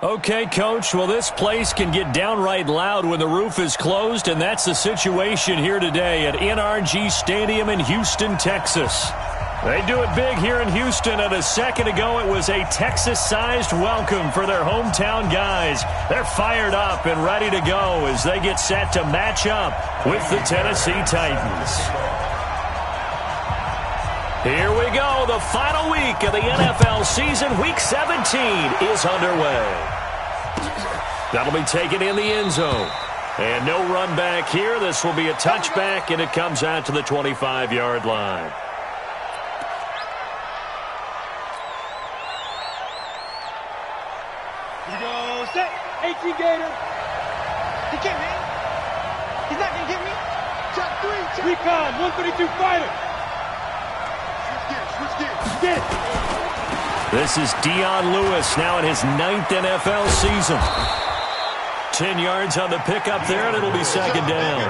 Okay, Coach, well, this place can get downright loud when the roof is closed, and that's the situation here today at NRG Stadium in Houston, Texas. They do it big here in Houston, and a second ago it was a Texas-sized welcome for their hometown guys. They're fired up and ready to go as they get set to match up with the Tennessee Titans. Here we go. The final week of the NFL season. Week 17 is underway. That'll be taken in the end zone. And no run back here. This will be a touchback, and it comes out to the 25-yard line. Here we go. Set. 18 Gator. He can't hit. He's not going to get me. Check 3. Recon. 132 fighter. Get it. This is Dion Lewis now in his 9th NFL season. 10 yards on the pickup there, and it'll be second down.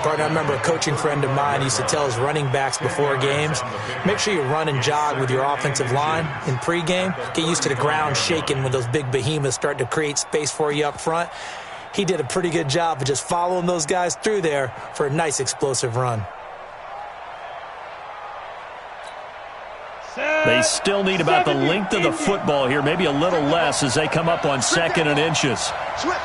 Partner, I remember a coaching friend of mine used to tell his running backs before games, make sure you run and jog with your offensive line in pregame. Get used to the ground shaking when those big behemoths start to create space for you up front. He did a pretty good job of just following those guys through there for a nice explosive run. They still need about the length of the football here, maybe a little less as they come up on 2nd and inches. Switch.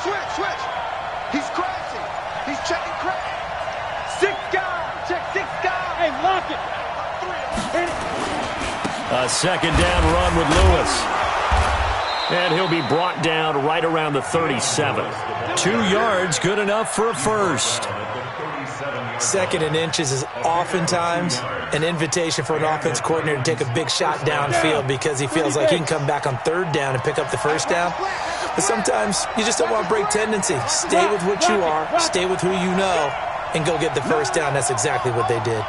He's crashing. He's checking crash. 6 guys. Check 6 guys. Hey, lock it. A second down run with Lewis. And he'll be brought down right around the 37. 2 yards, good enough for a first. 2nd and inches is oftentimes an invitation for an offense coordinator to take a big shot downfield because he feels like he can come back on 3rd down and pick up the first down. But sometimes you just don't want to break tendency. Stay with what you are, stay with who you know, and go get the first down. That's exactly what they did.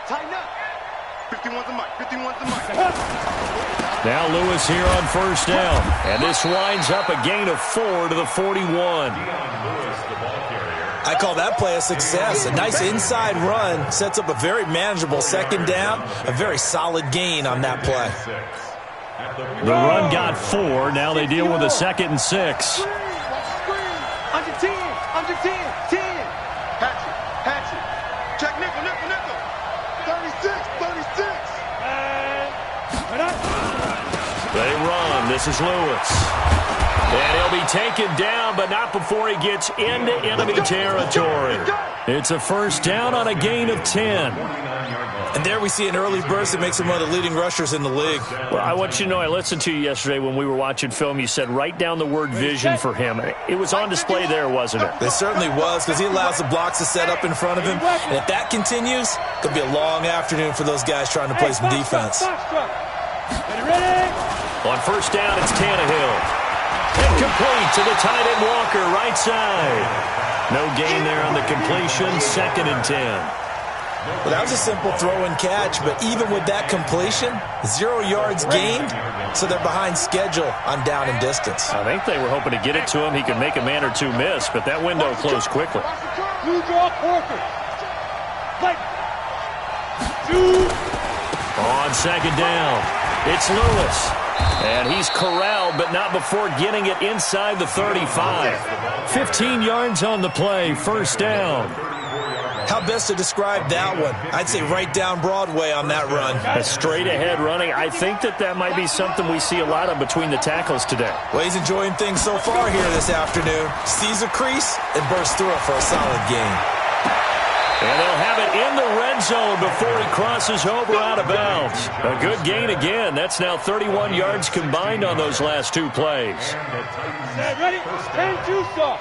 Tighten up. 51's the mic. Now Lewis here on first down. And this winds up a gain of 4 to the 41. I call that play a success. A nice inside run sets up a very manageable second down. A very solid gain on that play. The run got 4. Now they deal with a 2nd and 6. Under 10. 10. Hatchet. Check nickel. 36. They run. This is Lewis. And he'll be taken down, but not before he gets into enemy territory. It's a first down on a gain of 10. And there we see an early burst that makes him one of the leading rushers in the league. Well, I want you to know, I listened to you yesterday when we were watching film. You said write down the word vision for him. It was on display there, wasn't it? It certainly was, because he allows the blocks to set up in front of him. And if that continues, it could be a long afternoon for those guys trying to play some defense. On first down, it's Tannehill. Incomplete to the tight end Walker, right side. No gain there on the completion, 2nd and 10. Well, that was a simple throw and catch, but even with that completion, 0 yards gained, so they're behind schedule on down and distance. I think they were hoping to get it to him. He could make a man or two miss, but that window closed quickly. On 2nd down, it's Lewis. And he's corralled, but not before getting it inside the 35. 15 yards on the play, first down. How best to describe that one? I'd say right down Broadway on that run. A straight-ahead running. I think that might be something we see a lot of between the tackles today. Well, he's enjoying things so far here this afternoon. Sees a crease and bursts through it for a solid gain. And they'll have it in the red zone before he crosses over out of bounds. A good gain again. That's now 31 yards combined on those last 2 plays. Ready? 10-2 stop.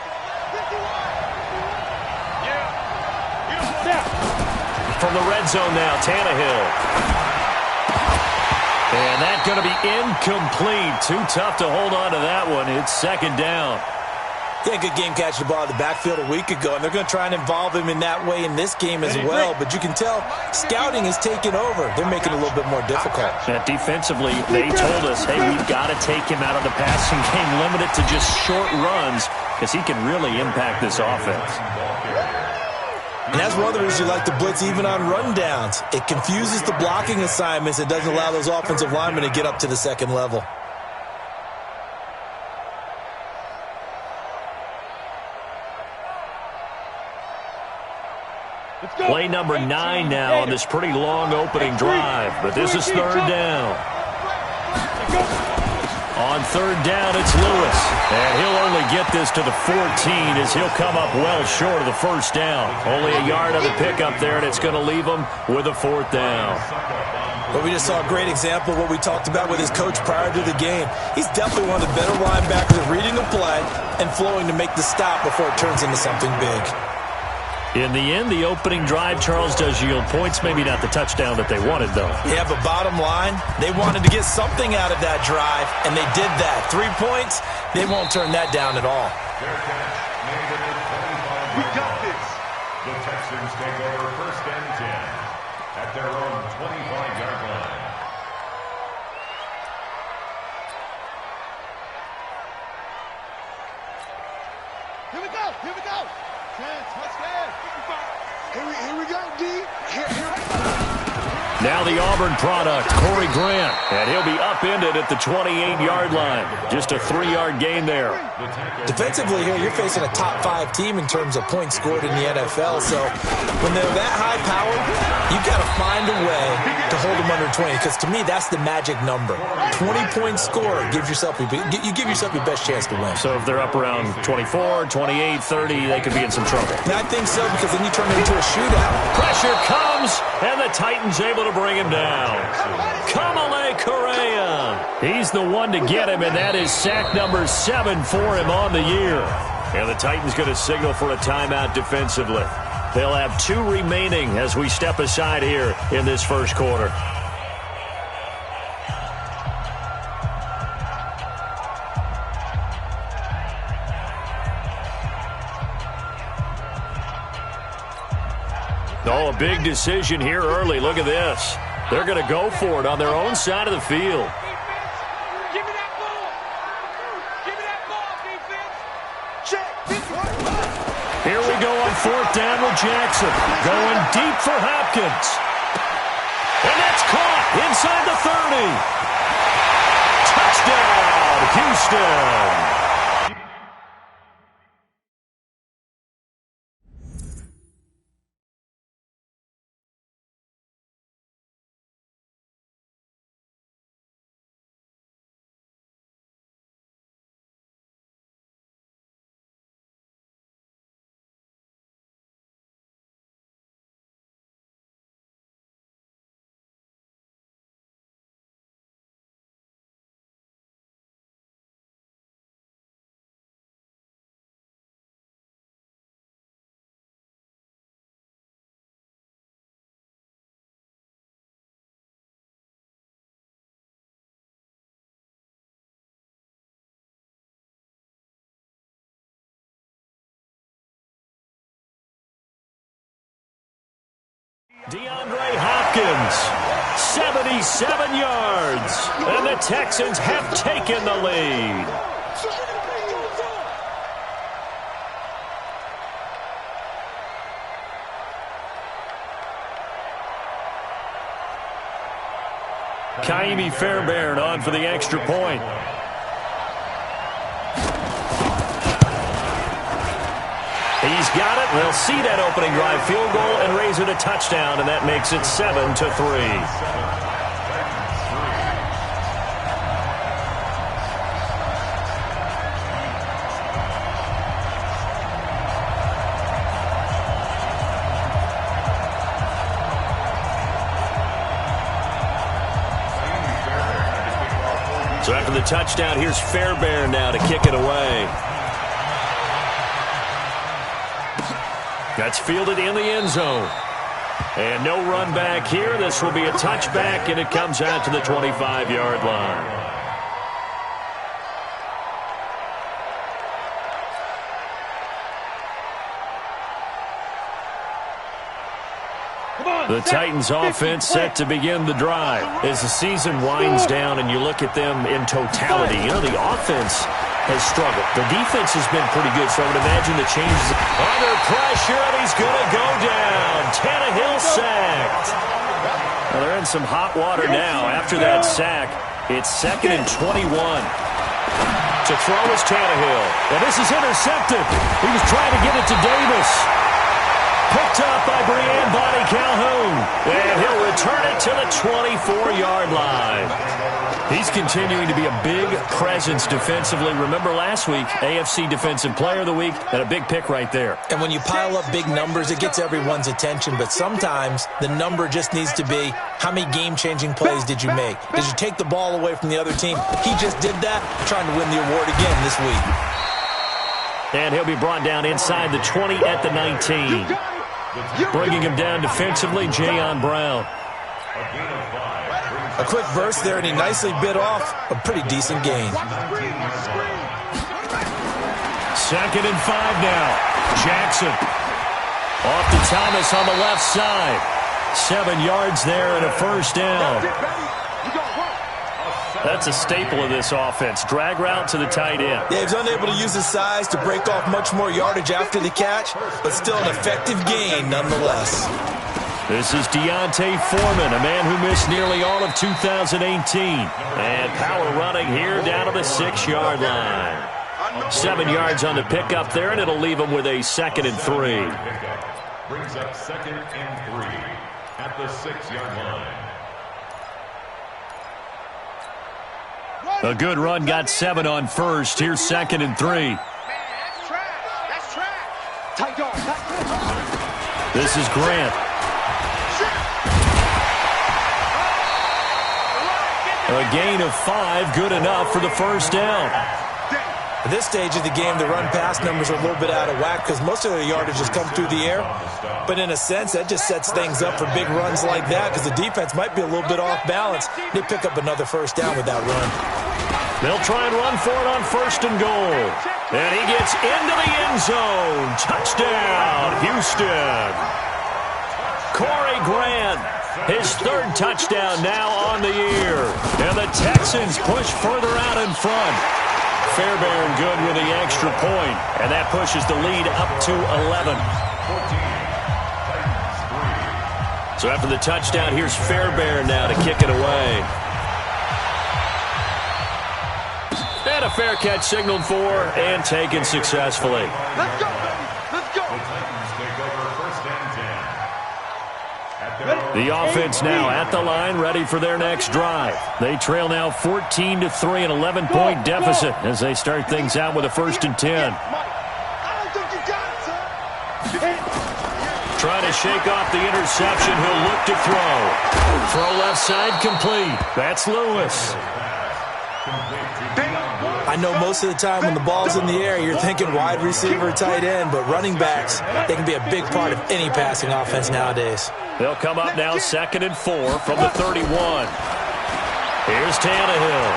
From the red zone now, Tannehill. And that's going to be incomplete. Too tough to hold on to that one. It's 2nd down. He had a good game catching the ball in the backfield a week ago, and they're going to try and involve him in that way in this game as well. But you can tell scouting is taking over. They're making it a little bit more difficult. Defensively, they told us, hey, we've got to take him out of the passing game, limit it to just short runs, because he can really impact this offense. And that's one of the reasons you like to blitz even on rundowns. It confuses the blocking assignments. It doesn't allow those offensive linemen to get up to the second level. Play number 9 now on this pretty long opening drive, but this is third down. On third down, it's Lewis, and he'll only get this to the 14 as he'll come up well short of the first down. Only a yard on the pickup there, and it's going to leave him with a fourth down. But we just saw a great example of what we talked about with his coach prior to the game. He's definitely one of the better linebackers at reading the play and flowing to make the stop before it turns into something big. In the end, the opening drive, Charles, does yield points. Maybe not the touchdown that they wanted, though. Yeah, but bottom line, they wanted to get something out of that drive, and they did that. 3 points, they won't turn that down at all. We got this. The Texans take over first and 10 at their own 25-yard line. Here we go. Here we go. Touchdown. Here we go, D. Now the Auburn product, Corey Grant, and he'll be upended at the 28-yard line. Just a 3-yard gain there. Defensively here, you're facing a top 5 team in terms of points scored in the NFL, so when they're that high powered, you've got to find a way to hold them under 20, because to me, that's the magic number. 20-point score, you give yourself your best chance to win. So if they're up around 24, 28, 30, they could be in some trouble. And I think so, because then you turn it into a shootout. Pressure comes, and the Titans able to bring him down. Kamale Correa. He's the one to get him, and that is sack number 7 for him on the year. And the Titans going to signal for a timeout defensively. They'll have 2 remaining as we step aside here in this first quarter. Oh, a big decision here early. Look at this. They're going to go for it on their own side of the field. Give me that ball. Give me that ball, defense. Check. Here we go on fourth down with Jackson. Going deep for Hopkins. And that's caught inside the 30. Touchdown, Houston. DeAndre Hopkins, 77 yards, and the Texans have taken the lead. Kaimi Fairbairn on for the extra point. He's got it. They'll see that opening drive field goal and raise it a touchdown, and that makes it 7-3. So after the touchdown, here's Fairbairn now to kick it away. That's fielded in the end zone. And no run back here. This will be a touchback, and it comes out to the 25-yard line. The Titans offense set to begin the drive. As the season winds down and you look at them in totality, you know, the offense has struggled. The defense has been pretty good, so I would imagine the changes. Under pressure, and he's going to go down. Tannehill sacked. Well, they're in some hot water now. After that sack, it's 2nd and 21. To throw is Tannehill. And this is intercepted. He was trying to get it to Davis. Picked up by Brian Bonnie Calhoun. And he'll return it to the 24-yard line. He's continuing to be a big presence defensively. Remember last week, AFC Defensive Player of the Week, and a big pick right there. And when you pile up big numbers, it gets everyone's attention. But sometimes the number just needs to be, how many game-changing plays did you make? Did you take the ball away from the other team? He just did that, trying to win the award again this week. And he'll be brought down inside the 20 at the 19. Bringing him down defensively, Jayon Brown. A quick burst there, and he nicely bit off a pretty decent gain. 2nd and 5 now. Jackson. Off to Thomas on the left side. 7 yards there and a first down. That's a staple of this offense. Drag route to the tight end. Yeah, he was unable to use his size to break off much more yardage after the catch, but still an effective gain nonetheless. This is Deontay Foreman, a man who missed nearly all of 2018. And power running here down to the 6-yard line. 7 yards on the pickup there, and it'll leave him with a 2nd and 3. Brings up 2nd and 3 at the 6-yard line. A good run got 7 on first. Here's 2nd and 3. This is Grant. A gain of 5, good enough for the first down. At this stage of the game, the run-pass numbers are a little bit out of whack because most of their yardage has come through the air. But in a sense, that just sets things up for big runs like that because the defense might be a little bit off balance. They pick up another first down with that run. They'll try and run for it on 1st and goal. And he gets into the end zone. Touchdown, Houston. Corey Grant, his 3rd touchdown now on the year. And the Texans push further out in front. Fairbairn good with the extra point, and that pushes the lead up to 11. So after the touchdown, here's Fairbairn now to kick it away. And a fair catch signaled for and taken successfully. Let's go, baby. Let's go. The offense now at the line, ready for their next drive. They trail now 14-3, an 11-point deficit as they start things out with a 1st and 10. Trying to shake off the interception. He'll look to throw. Throw left side complete. That's Lewis. I know most of the time when the ball's in the air, you're thinking wide receiver, tight end, but running backs, they can be a big part of any passing offense nowadays. They'll come up now 2nd and 4 from the 31. Here's Tannehill.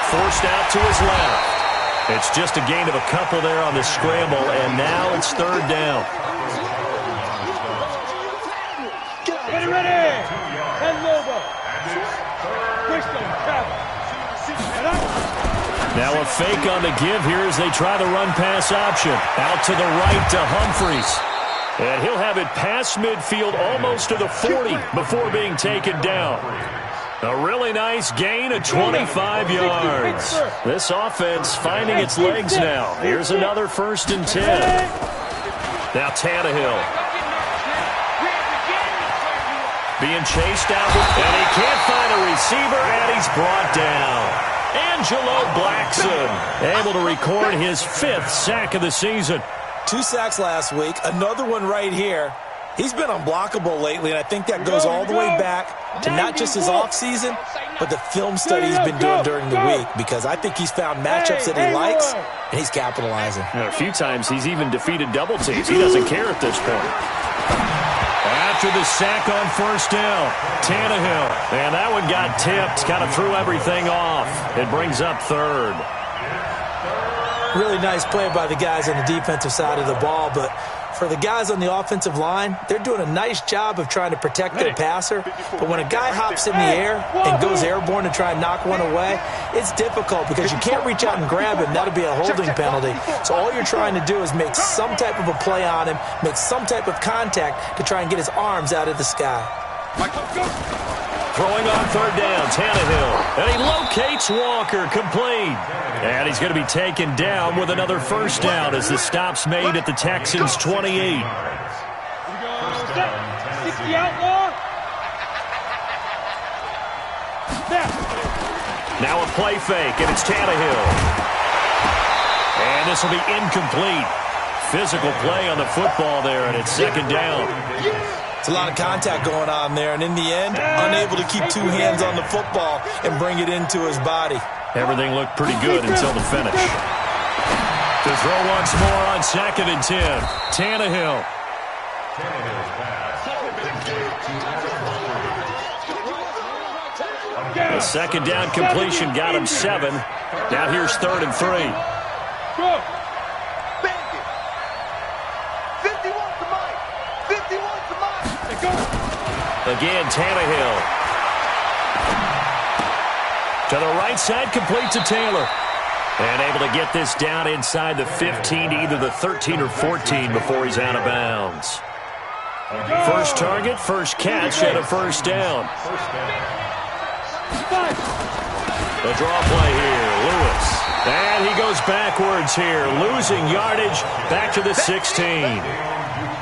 Forced out to his left. It's just a gain of a couple there on the scramble, and now it's 3rd down. Get ready. And over. Now a fake on the give here as they try the run-pass option. Out to the right to Humphries. And he'll have it past midfield almost to the 40 before being taken down. A really nice gain of 25 yards. This offense finding its legs now. Here's another 1st and 10. Now Tannehill. Being chased out, and he can't find a receiver, and he's brought down. Angelo Blackson able to record his 5th sack of the season. 2 sacks last week, another one right here. He's been unblockable lately, and I think that goes all the way back to not just his offseason, but the film study he's been doing during the week, because I think he's found matchups that he likes, and he's capitalizing. And a few times he's even defeated double teams. He doesn't care at this point. After the sack on 1st down, Tannehill. And that one got tipped, kind of threw everything off. It brings up 3rd. Really nice play by the guys on the defensive side of the ball, but For the guys on the offensive line, they're doing a nice job of trying to protect their passer. But when a guy hops in the air and goes airborne to try and knock one away, it's difficult because you can't reach out and grab him. That'll be a holding penalty. So all you're trying to do is make some type of a play on him, make some type of contact to try and get his arms out of the sky. Throwing on third down, Tannehill. And he locates Walker, complete. And he's going to be taken down with another first down as the stop's made at the Texans' 28. Here we go. 60 outlaw. Now a play fake, and it's Tannehill. And this will be incomplete. Physical play on the football there, and it's second down. It's a lot of contact going on there, and in the end, unable to keep two hands on the football and bring it into his body. Everything looked pretty good until the finish. To throw once more on 2nd and 10. Tannehill. The second down completion got him 7. Now here's 3rd and 3. Go. Again, Tannehill. To the right side, complete to Taylor. And able to get this down inside the 15 to either the 13 or 14 before he's out of bounds. First target, first catch, and a first down. The draw play here, Lewis. And he goes backwards here, losing yardage back to the 16.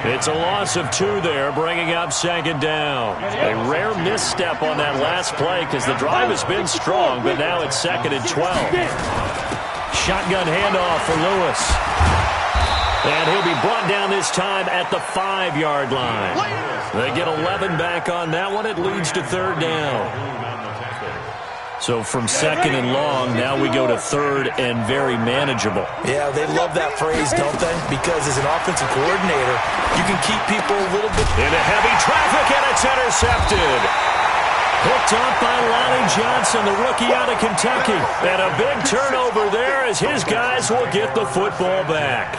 It's a loss of 2 there, bringing up second down. A rare misstep on that last play because the drive has been strong, but now it's 2nd and 12. Shotgun handoff for Lewis. And he'll be brought down this time at the 5-yard line. They get 11 back on that one. It leads to 3rd down. So from 2nd and long, now we go to 3rd and very manageable. Yeah, they love that phrase, don't they? Because as an offensive coordinator, you can keep people a little bit... Into heavy traffic, and it's intercepted. Picked off by Lonnie Johnson, the rookie out of Kentucky. And a big turnover there as his guys will get the football back.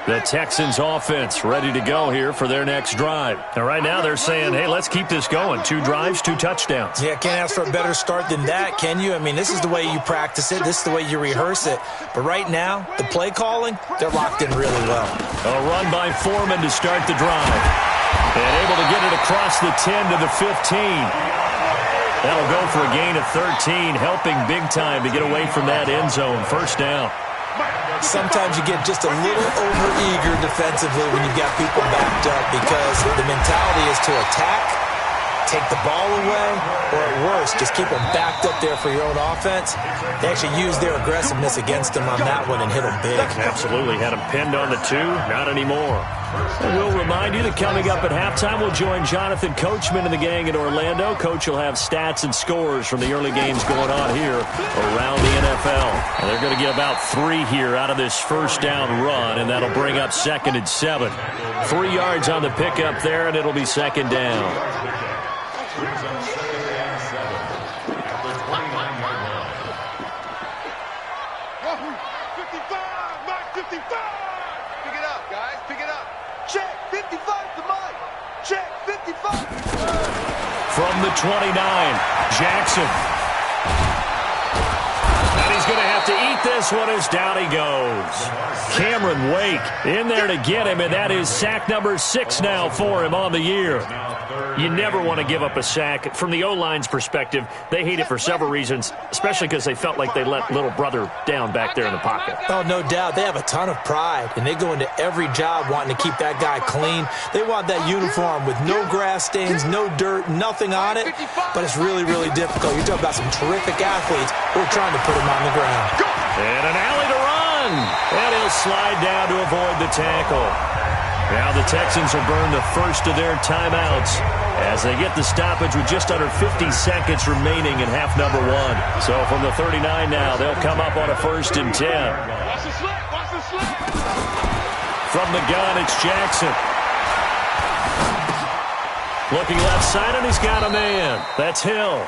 The Texans offense ready to go here for their next drive. And right now they're saying, hey, let's keep this going. 2 drives, 2 touchdowns. Yeah, can't ask for a better start than that, can you? I mean, this is the way you practice it. This is the way you rehearse it. But right now, the play calling, they're locked in really well. A run by Foreman to start the drive. And able to get it across the 10 to the 15. That'll go for a gain of 13, helping big time to get away from that end zone. First down. Sometimes you get just a little over-eager defensively when you've got people backed up because the mentality is to attack, take the ball away, or at worst, just keep them backed up there for your own offense. They actually used their aggressiveness against them on that one and hit them big. Absolutely. Had them pinned on the 2. Not anymore. And we'll remind you that coming up at halftime, we'll join Jonathan Coachman and the gang in Orlando. Coach will have stats and scores from the early games going on here around the NFL. And they're going to get about 3 here out of this first down run, and that'll bring up 2nd and 7. 3 yards on the pickup there, and it'll be 2nd down. Brings up 2nd and 7 at the 29-yard line. 55, Mike 55. Pick it up, guys. Pick it up. Check 55 to Mike. Check 55. From the 29, Jackson. And he's going to have to eat this one as down he goes. Cameron Wake in there to get him, and that is sack number 6 now for him on the year. You never want to give up a sack. From the O-line's perspective, they hate it for several reasons, especially because they felt like they let little brother down back there in the pocket. Oh, no doubt. They have a ton of pride, and they go into every job wanting to keep that guy clean. They want that uniform with no grass stains, no dirt, nothing on it, but it's really, really difficult. You're talking about some terrific athletes who are trying to put him on the ground. And an alley to run, and he'll slide down to avoid the tackle. Now the Texans will burn the first of their timeouts as they get the stoppage with just under 50 seconds remaining in half number 1. So from the 39 now, they'll come up on a 1st and 10. Watch the slip. Watch the slip. From the gun, it's Jackson. Looking left side, and he's got a man. That's Hill.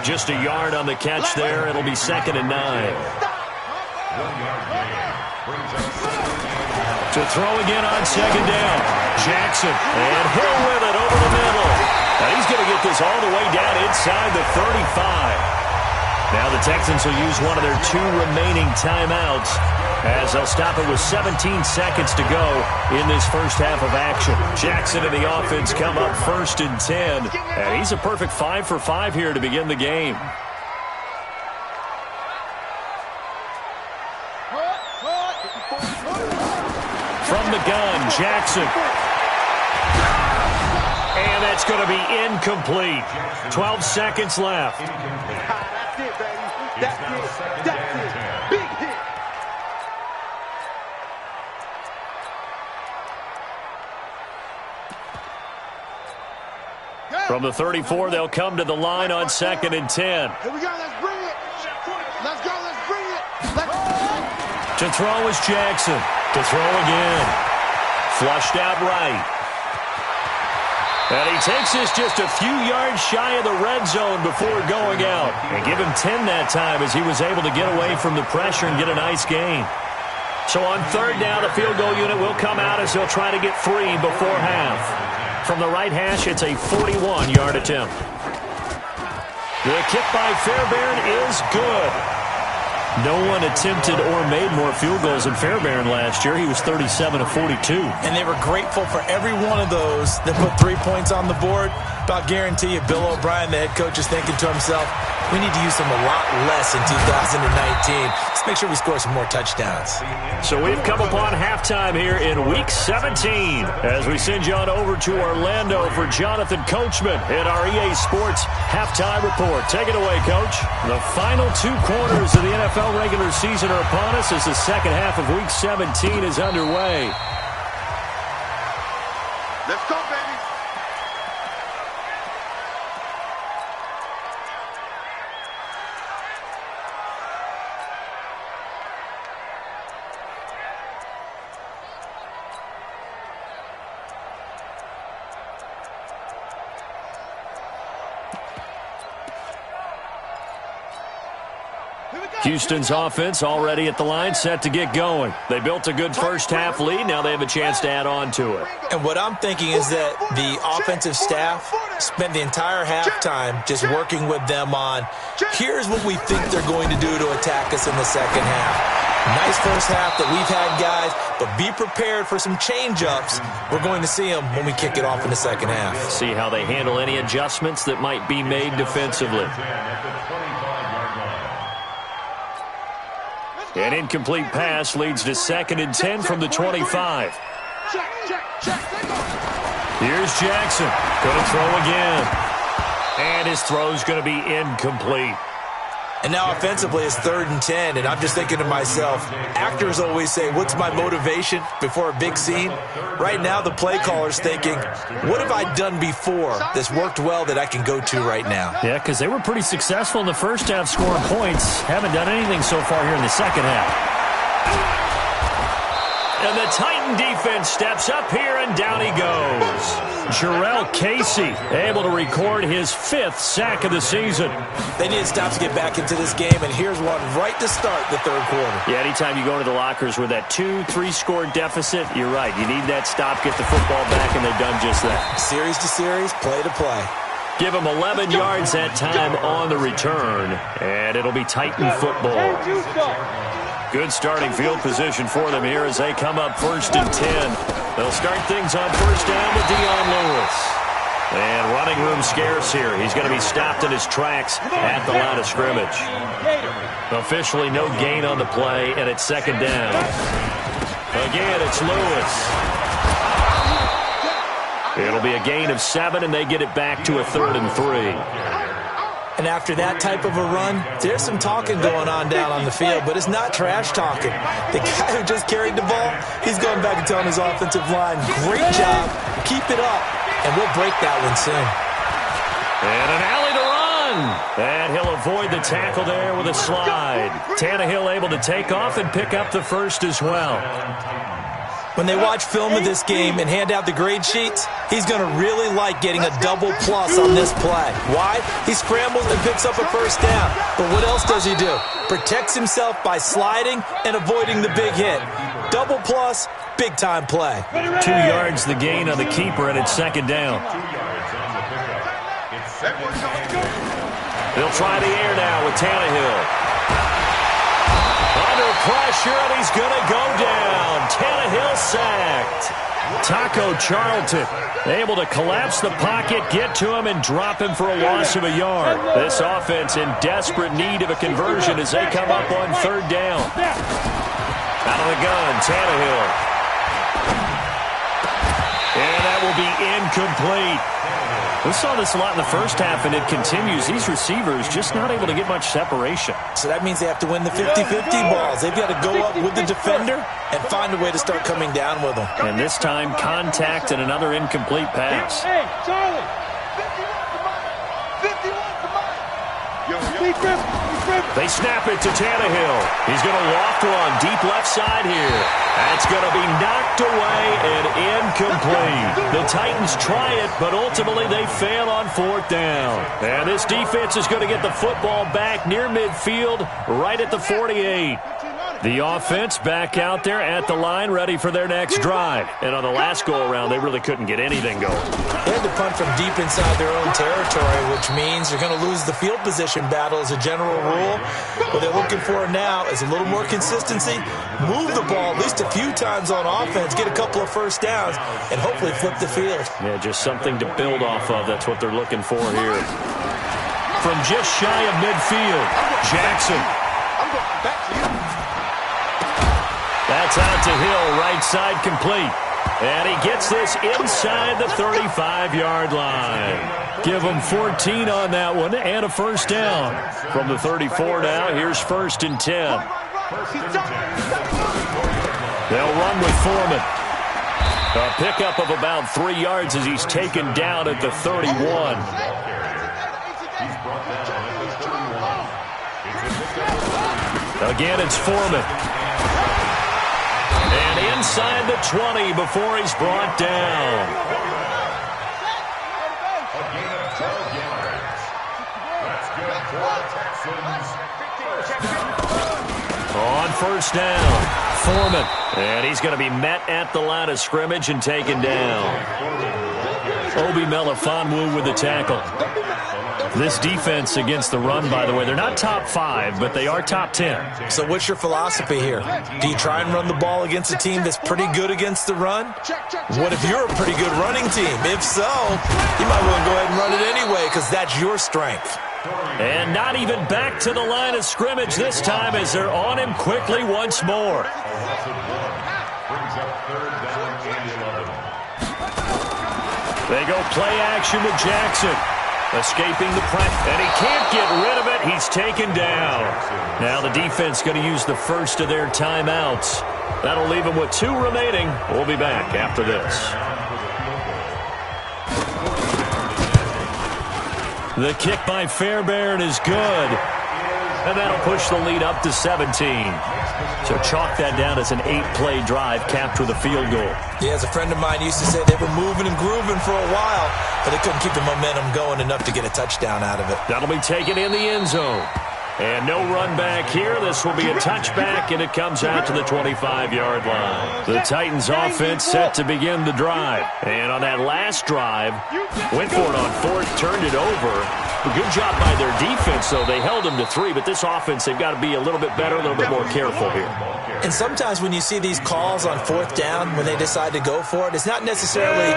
Just a yard on the catch there. It'll be 2nd and 9. 1-yard gain. Brings up 2nd. To throw again on 2nd down. Jackson, and Hill with it over the middle. And he's going to get this all the way down inside the 35. Now the Texans will use one of their 2 remaining timeouts as they'll stop it with 17 seconds to go in this first half of action. Jackson and the offense come up 1st and 10, and he's a perfect 5 for 5 here to begin the game. From the gun, Jackson. And that's going to be incomplete. 12 seconds left. That's it, baby. That's it. That's it. Big hit. From the 34, they'll come to the line on 2nd and 10. Here we go. Let's bring it. Let's go. Let's bring it. Let's To throw is Jackson. To throw again. Flushed out right. And he takes this just a few yards shy of the red zone before going out. And give him 10 that time as he was able to get away from the pressure and get a nice gain. So on 3rd down, the field goal unit will come out as they'll try to get 3 before half. From the right hash, it's a 41-yard attempt. The kick by Fairbairn is good. No one attempted or made more field goals than Fairbairn last year. He was 37 of 42. And they were grateful for every one of those that put 3 points on the board. But I'll guarantee you, Bill O'Brien, the head coach, is thinking to himself, we need to use them a lot less in 2019. Let's make sure we score some more touchdowns. So we've come upon halftime here in Week 17 as we send you on over to Orlando for Jonathan Coachman in our EA Sports Halftime Report. Take it away, Coach. The final 2 quarters of the NFL regular season are upon us as the second half of Week 17 is underway. Let's go, baby. Houston's offense already at the line, set to get going. They built a good first half lead. Now they have a chance to add on to it. And what I'm thinking is that the offensive staff spent the entire halftime just working with them on, here's what we think they're going to do to attack us in the second half. Nice first half that we've had, guys, but be prepared for some change-ups. We're going to see them when we kick it off in the second half. See how they handle any adjustments that might be made defensively. An incomplete pass leads to 2nd and 10 from the 25. Here's Jackson. Going to throw again. And his throw's going to be incomplete. And now offensively it's 3rd and 10, and I'm just thinking to myself, actors always say, what's my motivation before a big scene? Right now the play caller's thinking, what have I done before that's worked well that I can go to right now? Yeah, because they were pretty successful in the first half scoring points. Haven't done anything so far here in the second half. And the Titan defense steps up here, and down he goes. Jarrell Casey able to record his 5th sack of the season. They need to stop to get back into this game, and here's one right to start the 3rd quarter. Yeah, anytime you go into the lockers with that 2-3 score deficit, you're right. You need that stop, get the football back, and they've done just that. Series to series, play to play. Give them 11 yards that time on the return, and it'll be Titan football. Good starting field position for them here as they come up 1st and 10. They'll start things on 1st down with Dion Lewis. And running room scarce here. He's going to be stopped in his tracks at the line of scrimmage. Officially no gain on the play, and it's 2nd down. Again, it's Lewis. It'll be a gain of 7, and they get it back to a 3rd and 3. And after that type of a run, there's some talking going on down on the field, but it's not trash talking. The guy who just carried the ball, he's going back and telling his offensive line, great job, keep it up, and we'll break that one soon. And an alley to run. And he'll avoid the tackle there with a slide. Tannehill able to take off and pick up the 1st as well. When they watch film of this game and hand out the grade sheets, he's going to really like getting a double plus on this play. Why? He scrambles and picks up a first down. But what else does he do? Protects himself by sliding and avoiding the big hit. Double plus, big-time play. 2 yards the gain on the keeper, and it's second down. They'll try the air now with Tannehill. Under pressure, and he's going to go down. Tannehill sacked. Taco Charlton able to collapse the pocket, get to him, and drop him for a loss of a yard. This offense in desperate need of a conversion as they come up on third down. Out of the gun, Tannehill. And that will be incomplete. We saw this a lot in the first half, and it continues. These receivers just not able to get much separation. So that means they have to win the 50-50 balls. They've got to go up with the defender and find a way to start coming down with them. And this time, contact and another incomplete pass. Hey, Charlie. 51 to mine. They snap it to Tannehill. He's going to loft one deep left side here. That's going to be knocked away and incomplete. The Titans try it, but ultimately they fail on fourth down. And this defense is going to get the football back near midfield, right at the 48. The offense back out there at the line, ready for their next drive. And on the last go-around, they really couldn't get anything going. They had to punt from deep inside their own territory, which means you're going to lose the field position battle as a general rule. What they're looking for now is a little more consistency, move the ball at least a few times on offense, get a couple of first downs, and hopefully flip the field. Yeah, just something to build off of. That's what they're looking for here. From just shy of midfield, Jackson. That's out to Hill, right side complete. And he gets this inside the 35-yard line. Give him 14 on that one and a first down. From the 34 now, here's first and 10. They'll run with Foreman. A pickup of about 3 yards as he's taken down at the 31. Again, it's Foreman. And inside the 20 before he's brought down. A gain of 12 yards. That's good for Texans. On first down, Foreman. And he's going to be met at the line of scrimmage and taken down. Obi Melifonwu with the tackle. This defense against the run, by the way, they're not top 5, but they are top 10. So what's your philosophy here? Do you try and run the ball against a team that's pretty good against the run? What if you're a pretty good running team? If so, you might want to go ahead and run it anyway because that's your strength. And not even back to the line of scrimmage this time as they're on him quickly once more. Brings up third down and 11. They go play action with Jackson. Escaping the pressure, and he can't get rid of it. He's taken down. Now the defense going to use the first of their timeouts. That'll leave them with 2 remaining. We'll be back after this. The kick by Fairbairn is good. And that'll push the lead up to 17. So chalk that down as an 8-play drive capped with a field goal. Yeah, as a friend of mine used to say, they were moving and grooving for a while, but they couldn't keep the momentum going enough to get a touchdown out of it. That'll be taken in the end zone. And no run back here. This will be a touchback, and it comes out to the 25-yard line. The Titans offense set to begin the drive. And on that last drive, went for it on fourth, turned it over. A good job by their defense, though. They held them to 3, but this offense, they've got to be a little bit better, a little bit more careful here. And sometimes when you see these calls on fourth down, when they decide to go for it, it's not necessarily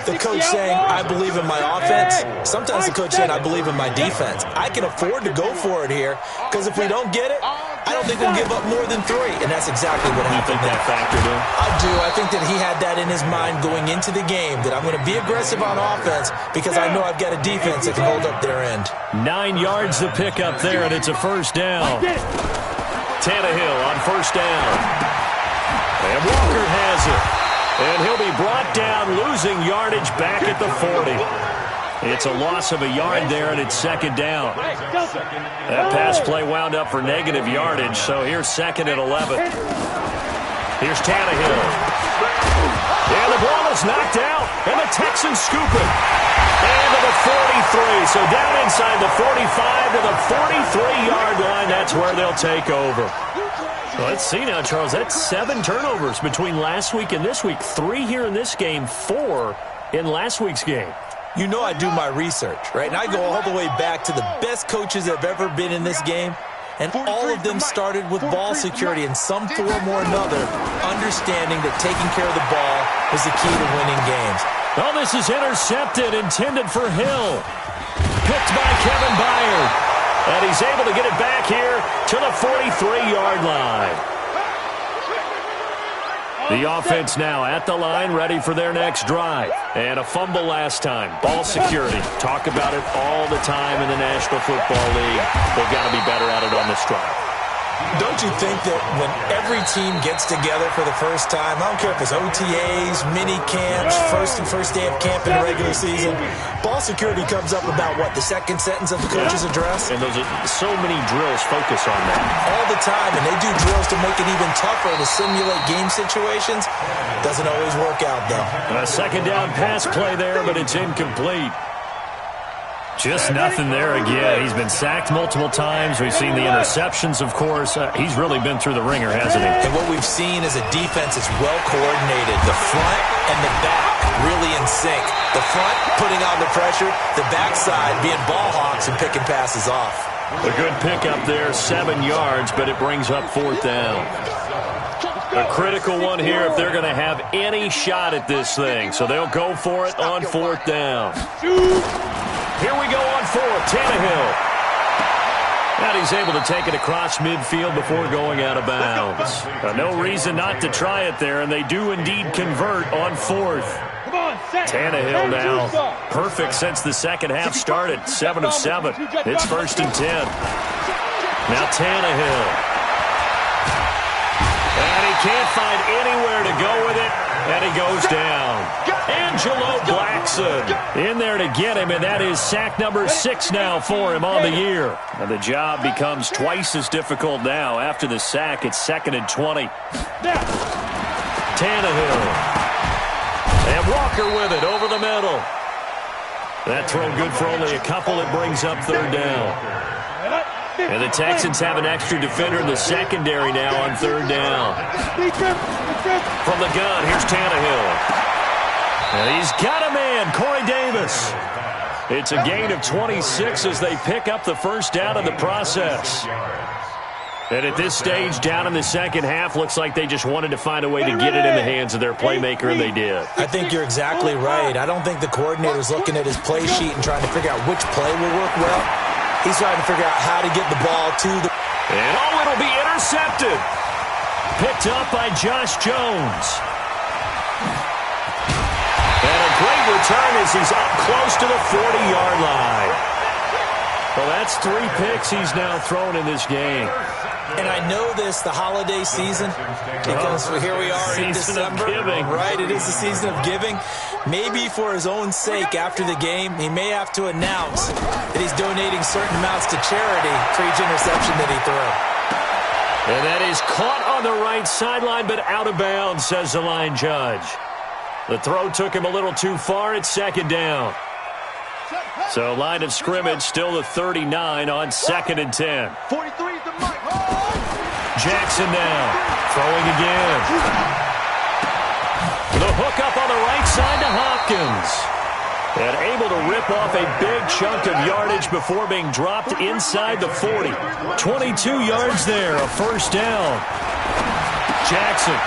the coach saying, I believe in my offense. Sometimes the coach saying, I believe in my defense. I can afford to go for it here, because if we don't get it, I don't think we'll give up more than 3. And that's exactly what happened. You think that factored in? I do. I think that he had that in his mind going into the game, that I'm going to be aggressive on offense because I know I've got a defense that can hold up their end. 9 yards to pick up there, and it's a first down. Tannehill on first down. And Walker has it. And he'll be brought down, losing yardage back at the 40. It's a loss of a yard there, and it's second down. That pass play wound up for negative yardage, so here's second and 11. Here's Tannehill. And the ball is knocked out, and the Texans scoop it. And to the 43, so down inside the 45 to the 43-yard line. That's where they'll take over. Well, let's see now, Charles. That's 7 turnovers between last week and this week. 3 here in this game, 4 in last week's game. You know I do my research, right? And I go all the way back to the best coaches that have ever been in this game. And all of them started with ball security in some form or another, understanding that taking care of the ball was the key to winning games. Oh, this is intercepted, intended for Hill. Picked by Kevin Byard. And he's able to get it back here to the 43-yard line. The offense now at the line, ready for their next drive. And a fumble last time. Ball security. Talk about it all the time in the National Football League. They've got to be better at it on this drive. Don't you think that when every team gets together for the first time, I don't care if it's OTAs, mini camps, first day of camp in the regular season, ball security comes up about what, the second sentence of the coach's address? And those are so many drills focus on that. All the time, and they do drills to make it even tougher to simulate game situations. Doesn't always work out, though. A second down pass play there, but it's incomplete. Just nothing there again. He's been sacked multiple times. We've seen the interceptions, of course. He's really been through the ringer, hasn't he? And what we've seen is a defense that's well coordinated. The front and the back really in sync. The front putting on the pressure, the backside being ball hawks and picking passes off. A good pickup there, 7 yards, but it brings up 4th down. A critical one here if they're going to have any shot at this thing. So they'll go for it on 4th down. Here we go on 4th, Tannehill. And he's able to take it across midfield before going out of bounds. No reason not to try it there, and they do indeed convert on 4th. Tannehill now perfect since the second half started, 7 of 7. It's 1st and 10. Now Tannehill. And he can't find anywhere to go with it, and he goes down. Angelo Blackson in there to get him, and that is sack number 6 now for him on the year. And the job becomes twice as difficult now. After the sack, it's 2nd and 20. Tannehill. And Walker with it over the middle. That throw good for only a couple. It brings up 3rd down. And the Texans have an extra defender in the secondary now on 3rd down. From the gun, here's Tannehill. And he's got a man, Corey Davis. It's a gain of 26 as they pick up the 1st down in the process. And at this stage, down in the second half, looks like they just wanted to find a way to get it in the hands of their playmaker, and they did. I think you're exactly right. I don't think the coordinator's looking at his play sheet and trying to figure out which play will work well. He's trying to figure out how to get the ball to the... And it'll be intercepted. Picked up by Josh Jones. And a great return as he's up close to the 40-yard line. Well, that's 3 picks he's now thrown in this game. And I know this, the holiday season, because here we are in December. Right, it is the season of giving. Maybe for his own sake, after the game, he may have to announce that he's donating certain amounts to charity for each interception that he threw. And that is caught on the right sideline, but out of bounds, says the line judge. The throw took him a little too far. It's 2nd down. So line of scrimmage still the 39 on 2nd and 10. 43 is the mark. Jackson now throwing again. The hook up on the right side to Hopkins. And able to rip off a big chunk of yardage before being dropped inside the 40. 22 yards there, a 1st down. Jackson,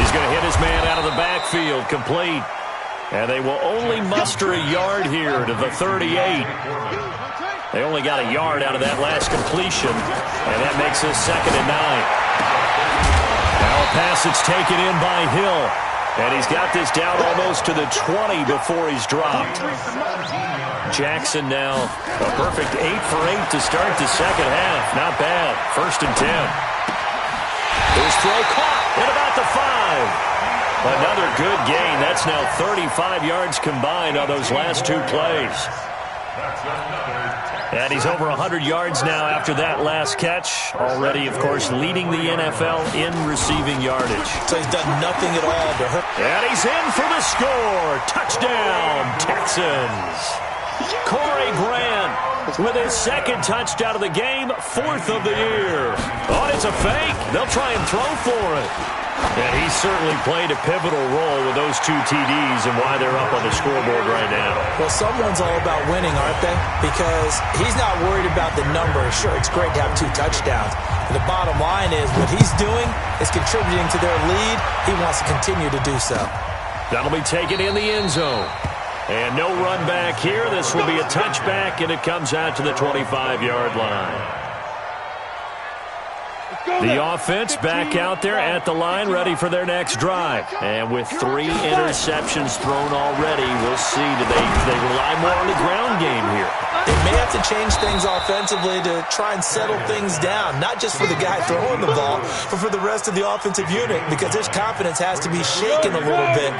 he's going to hit his man out of the backfield, complete. And they will only muster a yard here to the 38. They only got a yard out of that last completion, and that makes it 2nd and 9. Now a pass that's taken in by Hill, and he's got this down almost to the 20 before he's dropped. Jackson now a perfect 8 for 8 to start the second half. Not bad. 1st and 10. His throw caught at about the 5. Another good gain. That's now 35 yards combined on those last 2 plays. And he's over 100 yards now after that last catch. Already, of course, leading the NFL in receiving yardage. So he's done nothing at all to hurt. And he's in for the score. Touchdown, Texans. Corey Grant with his second touchdown of the game, 4th of the year. Oh, it's a fake. They'll try and throw for it. And he certainly played a pivotal role with those 2 TDs and why they're up on the scoreboard right now. Well, someone's all about winning, aren't they? Because he's not worried about the number. Sure, it's great to have 2 touchdowns. But the bottom line is what he's doing is contributing to their lead. He wants to continue to do so. That'll be taken in the end zone. And no run back here. This will be a touchback, and it comes out to the 25-yard line. The offense back out there at the line, ready for their next drive. And with 3 interceptions thrown already, we'll see. Do they rely more on the ground game here? They may have to change things offensively to try and settle things down, not just for the guy throwing the ball, but for the rest of the offensive unit, because his confidence has to be shaken a little bit.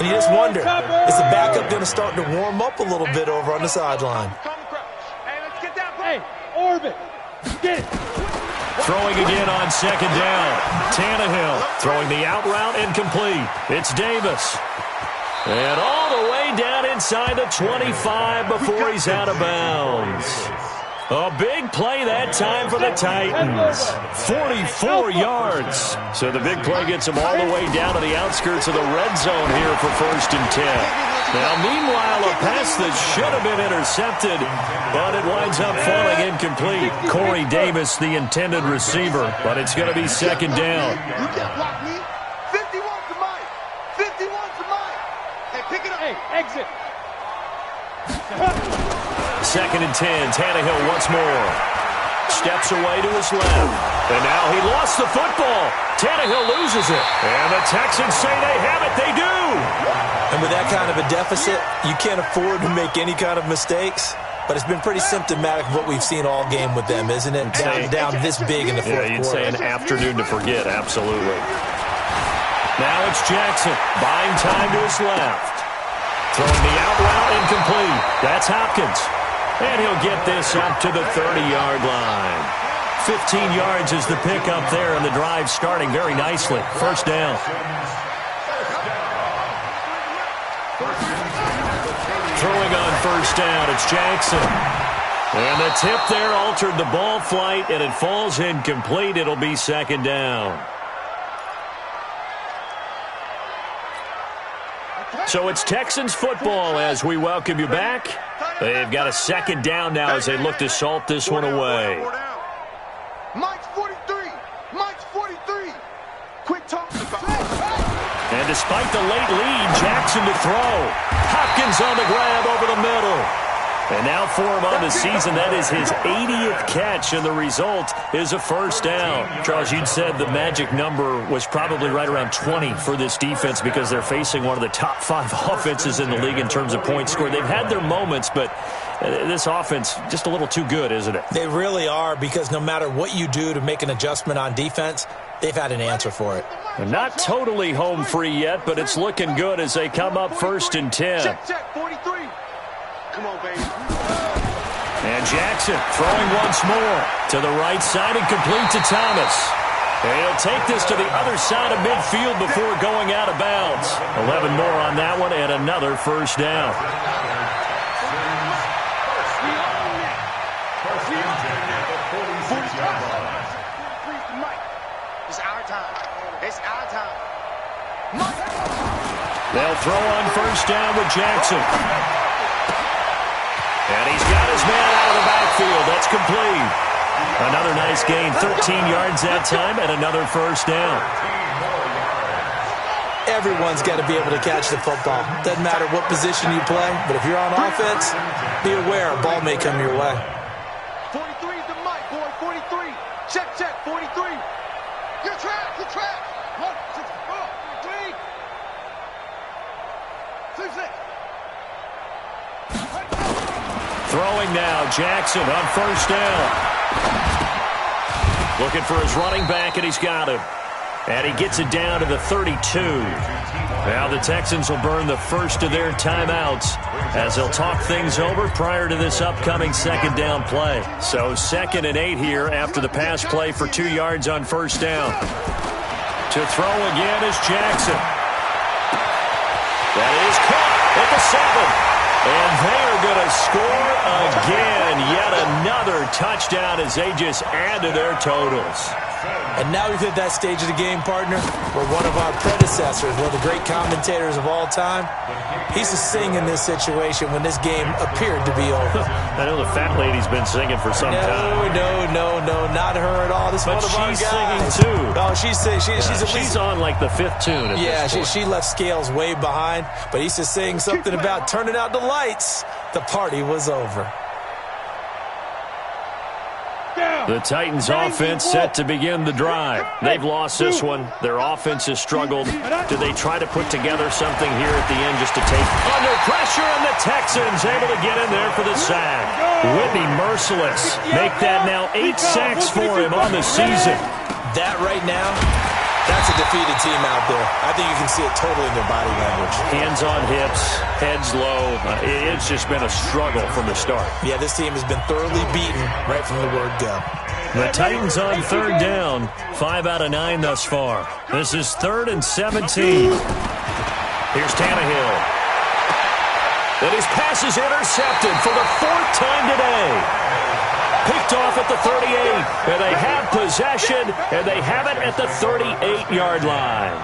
And you just wonder, is the backup going to start to warm up a little bit over on the sideline? Hey, let's get that. Hey, orbit. Get it. Throwing again on second down. Tannehill throwing the out route incomplete. It's Davis. And all the way down inside the 25 before he's out of bounds. A big play that time for the Titans. 44 yards. So the big play gets them all the way down to the outskirts of the red zone here for 1st and 10. Now, meanwhile, a pass that should have been intercepted, but it winds up falling incomplete. Corey Davis, the intended receiver, but it's going to be 2nd down. You can't block me. 51's the mic. 51's the mic. Hey, pick it up. Hey, exit. 2nd and 10. Tannehill once more. Steps away to his left. And now he lost the football. Tannehill loses it. And the Texans say they have it. They do. And with that kind of a deficit, you can't afford to make any kind of mistakes. But it's been pretty symptomatic of what we've seen all game with them, isn't it? Down this big in the fourth quarter. You'd say an afternoon to forget, absolutely. Now it's Jackson, buying time to his left. Throwing the out route incomplete. That's Hopkins. And he'll get this up to the 30-yard line. 15 yards is the pickup there, and the drive starting very nicely. 1st down. Throwing on 1st down, it's Jackson. And the tip there altered the ball flight, and it falls incomplete. It'll be 2nd down. So it's Texans football as we welcome you back. They've got a 2nd down now as they look to salt this one away. Mike's 43. Mike's 43. Quick talk. And despite the late lead, Jackson to throw. Hopkins on the grab over the middle. And now for him on the season, that is his 80th catch, and the result is a 1st down. Charles, you'd said the magic number was probably right around 20 for this defense because they're facing one of the top 5 offenses in the league in terms of points scored. They've had their moments, but this offense just a little too good, isn't it? They really are, because no matter what you do to make an adjustment on defense, they've had an answer for it. And not totally home free yet, but it's looking good as they come up 1st and 10. Check, 43. Come on, baby. And Jackson throwing once more to the right side and complete to Thomas. And he'll take this to the other side of midfield before going out of bounds. 11 more on that one and another 1st down. It's our time. It's our time. They'll throw on 1st down with Jackson. And he's got his man out of the backfield. That's complete. Another nice gain. 13 yards that time and another 1st down. Everyone's got to be able to catch the football. Doesn't matter what position you play, but if you're on offense, be aware a ball may come your way. 43 is the mic, boy. 43. Check, 43. You're trapped. 1, 6, 4, 3. 6. Throwing now, Jackson on 1st down. Looking for his running back, and he's got him. And he gets it down to the 32. Now the Texans will burn the first of their timeouts as they'll talk things over prior to this upcoming second down play. So 2nd and 8 here after the pass play for 2 yards on first down. To throw again is Jackson. That is caught at the 7. And they are going to score again. Yet another touchdown as they just add to their totals. And now we've hit that stage of the game, partner, where one of our predecessors, one of the great commentators of all time, he's to sing in this situation when this game appeared to be over. I know the fat lady's been singing for some time. No, not her at all. This is one of our guys. But she's singing too. Oh, she's on like the 5th tune at this point. She left Scales way behind, but he's just saying something about turning out the lights. The party was over. The Titans offense set to begin the drive. They've lost this one. Their offense has struggled. Do they try to put together something here at the end just to take under pressure? And the Texans able to get in there for the sack. Whitney merciless. Make that now 8 sacks for him on the season. That right now, that's a defeated team out there. I think you can see it totally in their body language. Hands on hips, heads low. It's just been a struggle from the start. Yeah, this team has been thoroughly beaten right from the word go. The Titans on 3rd down. 5 out of 9 thus far. This is 3rd and 17. Here's Tannehill. And his pass is intercepted for the 4th time today. Picked off at the 38, and they have possession, and they have it at the 38-yard line.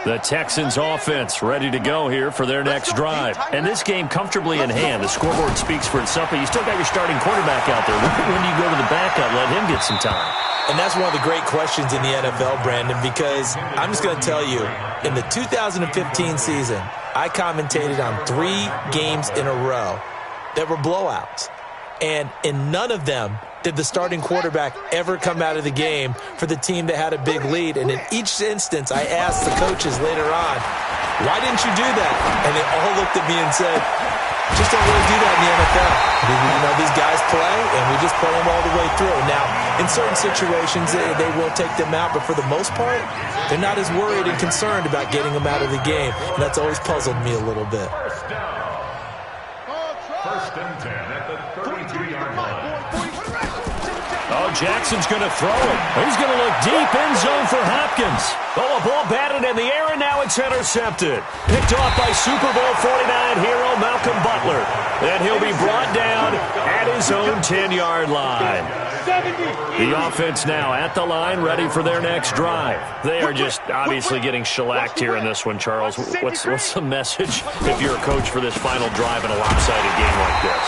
The Texans offense ready to go here for their next drive. And this game comfortably in hand. The scoreboard speaks for itself, but you still got your starting quarterback out there. When do you go to the backup, let him get some time? And that's one of the great questions in the NFL, Brandon, because I'm just going to tell you, in the 2015 season, I commentated on 3 games in a row that were blowouts. And in none of them did the starting quarterback ever come out of the game for the team that had a big lead. And in each instance, I asked the coaches later on, why didn't you do that? And they all looked at me and said, just don't really do that in the NFL. You know, these guys play, and we just play them all the way through. Now, in certain situations, they will take them out, but for the most part, they're not as worried and concerned about getting them out of the game. And that's always puzzled me a little bit. First and 10 at the 32-yard line. Oh, Jackson's going to throw it. He's going to look deep end zone for Hopkins. Oh, a ball batted in the air, and now it's intercepted. Picked off by Super Bowl 49 hero Malcolm Butler. And he'll be brought down at his own 10-yard line. The offense now at the line, ready for their next drive. They are just obviously getting shellacked here in this one, Charles. What's the message if you're a coach for this final drive in a lopsided game like this?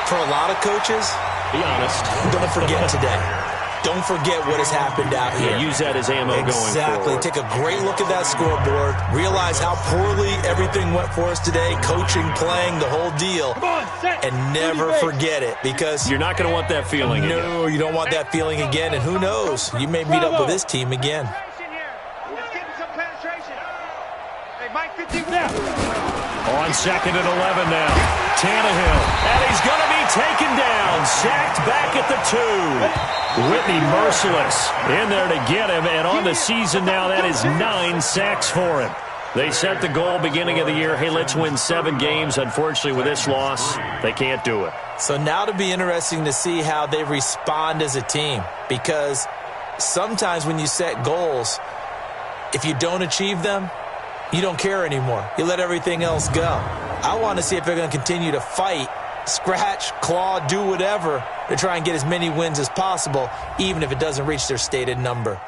For a lot of coaches, be honest. Don't forget today. Don't forget what has happened out here. Yeah, use that as ammo going forward. Exactly. Take a great look at that scoreboard. Realize how poorly everything went for us today. Coaching, playing, the whole deal. And never forget it, because you're not going to want that feeling again. No, you don't want that feeling again. And who knows? You may meet up with this team again. On 2nd and 11 now. Tannehill. And he's going to be taken down. Sacked back at the 2. Whitney merciless in there to get him. And on the season now, that is 9 sacks for him. They set the goal beginning of the year. Hey, let's win 7 games. Unfortunately, with this loss, they can't do it. So now it'll be interesting to see how they respond as a team. Because sometimes when you set goals, if you don't achieve them, you don't care anymore. You let everything else go. I want to see if they're going to continue to fight, scratch, claw, do whatever to try and get as many wins as possible, even if it doesn't reach their stated number.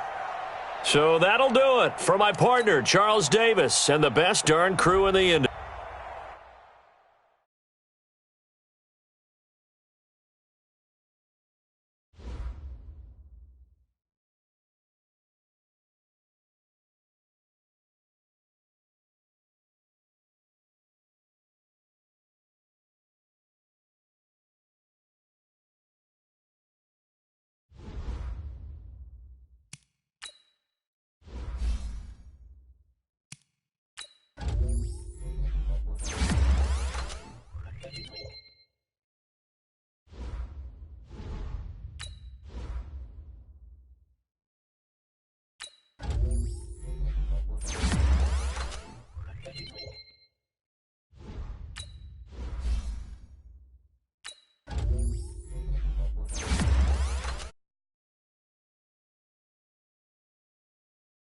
So that'll do it for my partner, Charles Davis, and the best darn crew in the industry.